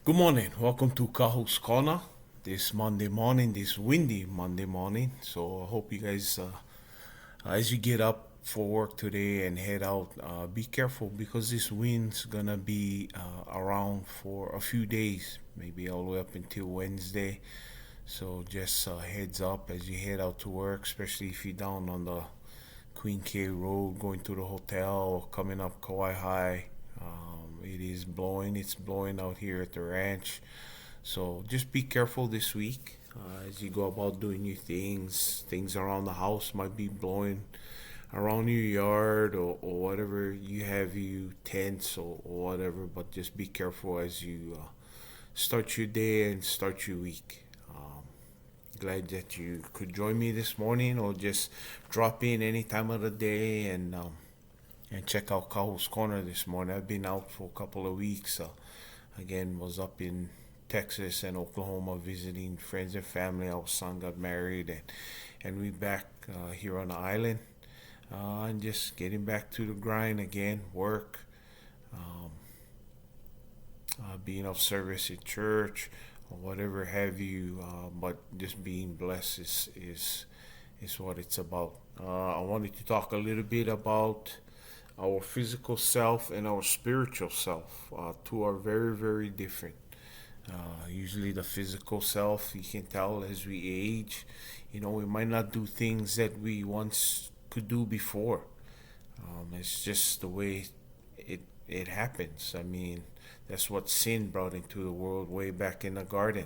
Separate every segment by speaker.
Speaker 1: Good morning. Welcome to Kahu's Corner this Monday morning, this windy Monday morning. So I hope you guys, as you get up for work today and head out, be careful because this wind's gonna be around for a few days, maybe all the way up until Wednesday. So just heads up as you head out to work, especially if you're down on the Queen K Road, going to the hotel, coming up Kauai High. It is blowing. It's blowing out here at the ranch. So just be careful this week as you go about doing your things. Things around the house might be blowing around your yard or whatever you have, you tents or whatever. But just be careful as you start your day and start your week. Glad that you could join me this morning or just drop in any time of the day and check out Kahu's Corner this morning. I've been out for a couple of weeks. Again, was up in Texas and Oklahoma visiting friends and family. Our son got married and we back here on the island and just getting back to the grind again, work, um, being of service at church or whatever have you. But just being blessed is what it's about. I wanted to talk a little bit about our physical self and our spiritual self. Two are very, very different. Usually, the physical self, you can tell as we age, we might not do things that we once could do before. It's just the way it happens. I mean, that's what sin brought into the world way back in the garden,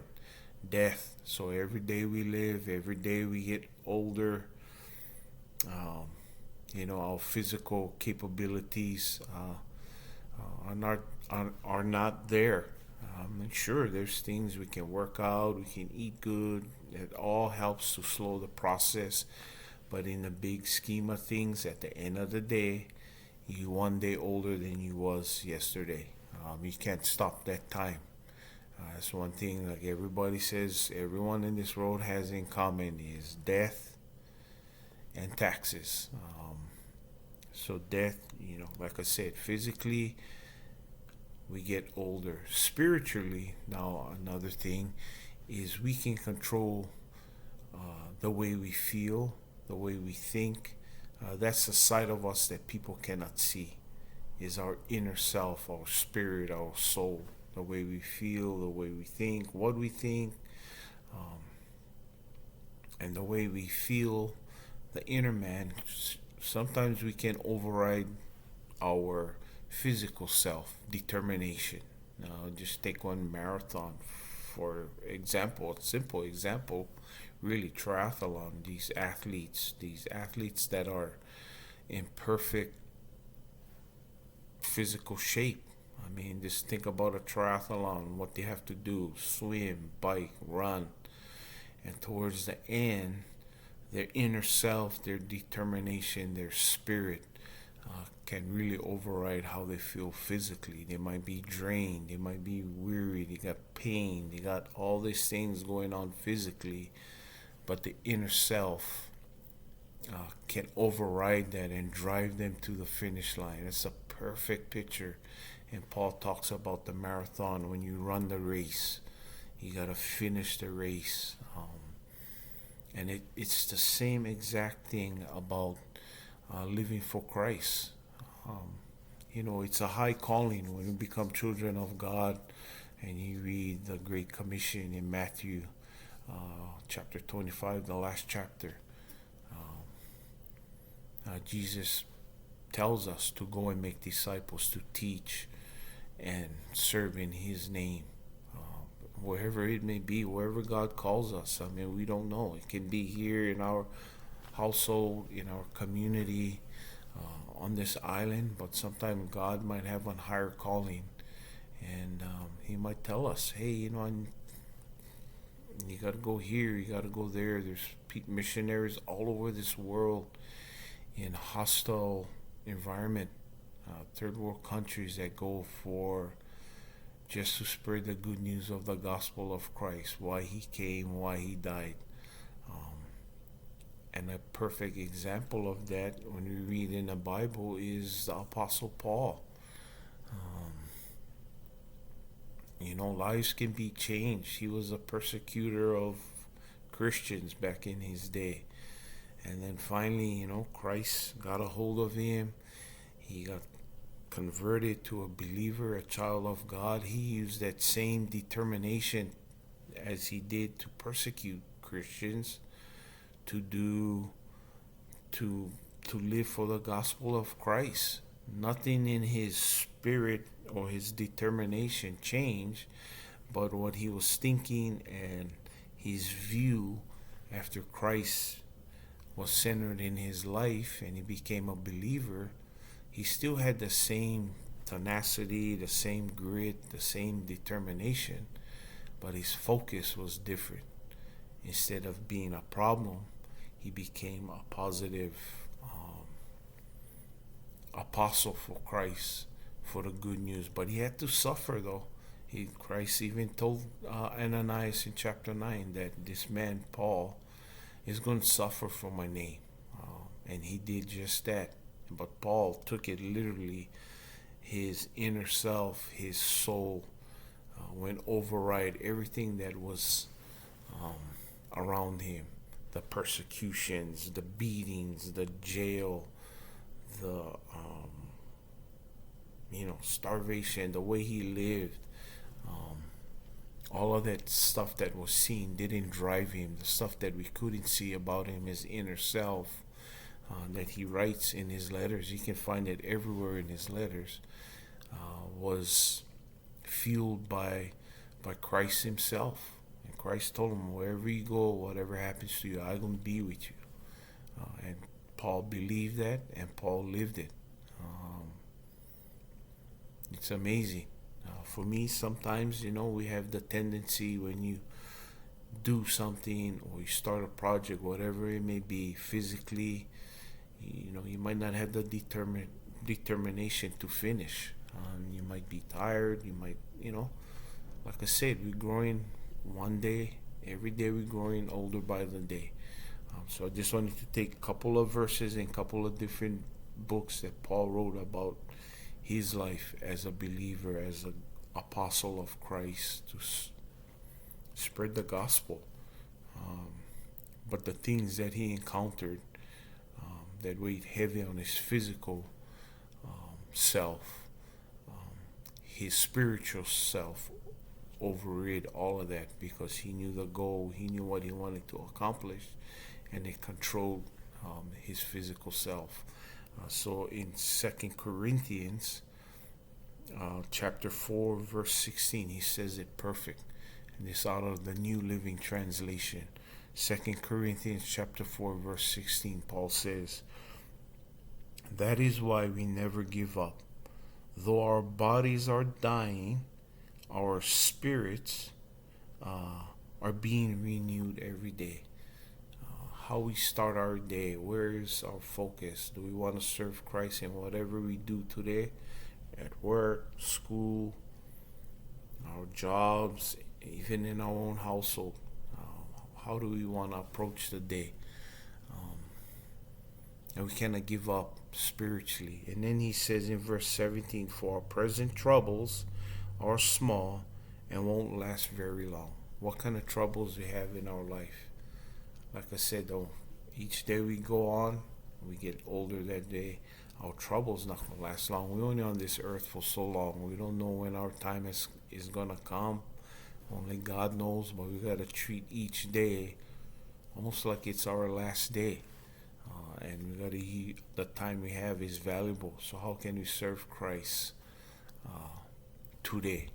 Speaker 1: death. So every day we live, every day we get older. Um, our physical capabilities are not there. Sure, there's things we can work out, we can eat good. It all helps to slow the process. But in the big scheme of things, at the end of the day, you one day older than you was yesterday. You can't stop that time. That's one thing, like everybody says, everyone in this world has in common is death and taxes. So death, like I said, physically we get older. Spiritually, now another thing is we can control the way we feel, the way we think. That's a side of us that people cannot see. Is our inner self, our spirit, our soul, the way we feel, the way we think, what we think, um, and the way we feel. The inner man. Sometimes we can override our physical self, determination. Now, just take one marathon for example, a simple example, really triathlon. These athletes that are in perfect physical shape. I mean, just think about a triathlon, what they have to do: swim, bike, run, and towards the end, their inner self, their determination, their spirit can really override how they feel physically. They might be drained, they might be weary, they got pain, they got all these things going on physically, but the inner self can override that and drive them to the finish line. It's a perfect picture. And Paul talks about the marathon. When you run the race, you got to finish the race. And it's the same exact thing about living for Christ. Um, it's a high calling when we become children of God. And you read the Great Commission in Matthew chapter 25, the last chapter. Jesus tells us to go and make disciples, to teach and serve in His name. Wherever it may be, wherever God calls us. I mean, we don't know. It can be here in our household, in our community, on this island, but sometimes God might have a higher calling, and He might tell us, hey, you got to go here, you got to go there. There's missionaries all over this world in hostile environment, third world countries that go for just to spread the good news of the gospel of Christ, why He came, why He died. Um, and a perfect example of that, when we read in the Bible, is the Apostle Paul. Um, lives can be changed. He was a persecutor of Christians back in his day. And then finally, Christ got a hold of him. He got converted to a believer, a child of God. He used that same determination as he did to persecute Christians, to do to live for the gospel of Christ. Nothing in his spirit or his determination changed, but what he was thinking and his view after Christ was centered in his life and he became a believer, he still had the same tenacity, the same grit, the same determination, but his focus was different. Instead of being a problem, he became a positive apostle for Christ, for the good news. But he had to suffer, though. Christ even told Ananias in chapter 9 that this man, Paul, is going to suffer for my name. And he did just that. But Paul took it literally. His inner self, his soul, went override everything that was around him. The persecutions, the beatings, the jail, the starvation, the way he lived, all of that stuff that was seen didn't drive him. The stuff that we couldn't see about him, his inner self, that he writes in his letters, you can find it everywhere in his letters, was fueled by Christ himself. And Christ told him, wherever you go, whatever happens to you, I'm going to be with you. And Paul believed that, and Paul lived it. It's amazing. For me, sometimes, we have the tendency when you do something or you start a project, whatever it may be, physically, you might not have the determination to finish. You might be tired. You might, like I said, we're growing one day. Every day we're growing older by the day. So I just wanted to take a couple of verses and a couple of different books that Paul wrote about his life as a believer, as an apostle of Christ, to spread the gospel. But the things that he encountered that weighed heavy on his physical self, his spiritual self overrid all of that, because he knew the goal, he knew what he wanted to accomplish, and it controlled his physical self. So in 2 Corinthians chapter 4 verse 16, he says it perfect, and it's out of the New Living Translation. 2 Corinthians chapter 4 verse 16, Paul says, "That is why we never give up. Though our bodies are dying, our spirits are being renewed every day." How we start our day, where is our focus? Do we want to serve Christ in whatever we do today? At work, school, our jobs, even in our own household. How do we want to approach the day? And we cannot give up spiritually. And then he says in verse 17, "For our present troubles are small and won't last very long." What kind of troubles we have in our life? Like I said, though, each day we go on, we get older that day, our trouble's not going to last long. We're only on this earth for so long. We don't know when our time is going to come. Only God knows, but we got to treat each day almost like it's our last day. And we got to, the time we have is valuable. So how can we serve Christ today?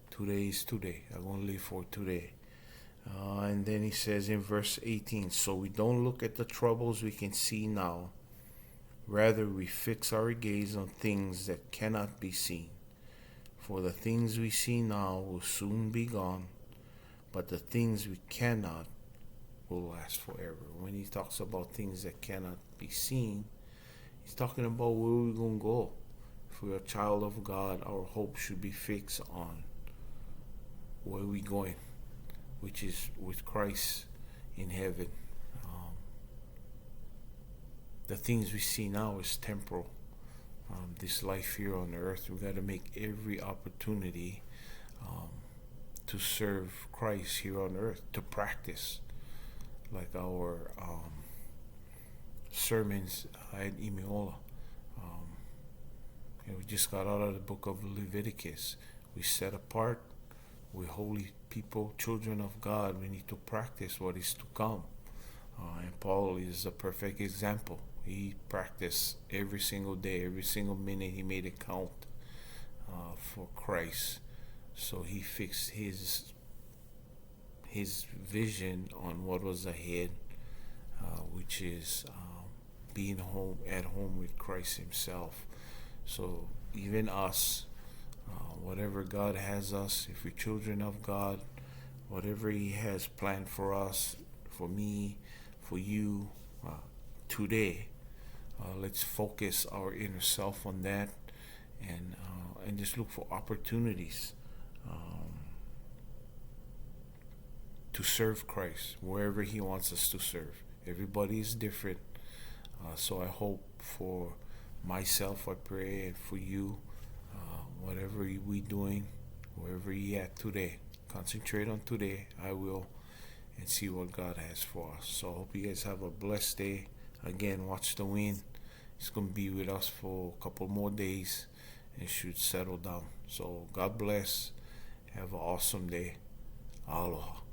Speaker 1: Today is today. I'm going to live for today. And then he says in verse 18, "So we don't look at the troubles we can see now. Rather, we fix our gaze on things that cannot be seen. For the things we see now will soon be gone, but the things we cannot will last forever." When he talks about things that cannot be seen, he's talking about where we're going to go. If we're a child of God, our hope should be fixed on where we're going, which is with Christ in heaven. The things we see now is temporal. This life here on earth, we got to make every opportunity to serve Christ here on earth, to practice like our sermons at Imiola. Um, and we just got out of the book of Leviticus. We set apart, we're holy people, children of God. We need to practice what is to come. And Paul is a perfect example. He practiced every single day, every single minute. He made it count for Christ. So he fixed his vision on what was ahead, which is being at home with Christ Himself. So even us, whatever God has us, if we're children of God, whatever He has planned for us, for me, for you, today, let's focus our inner self on that, and just look for opportunities to serve Christ wherever He wants us to serve. Everybody is different, so I hope for myself, I pray, and for you, whatever we doing, wherever you at today, concentrate on today. I will, and see what God has for us. So I hope you guys have a blessed day. Again, watch the wind. It's going to be with us for a couple more days and should settle down. So God bless. Have an awesome day. Aloha.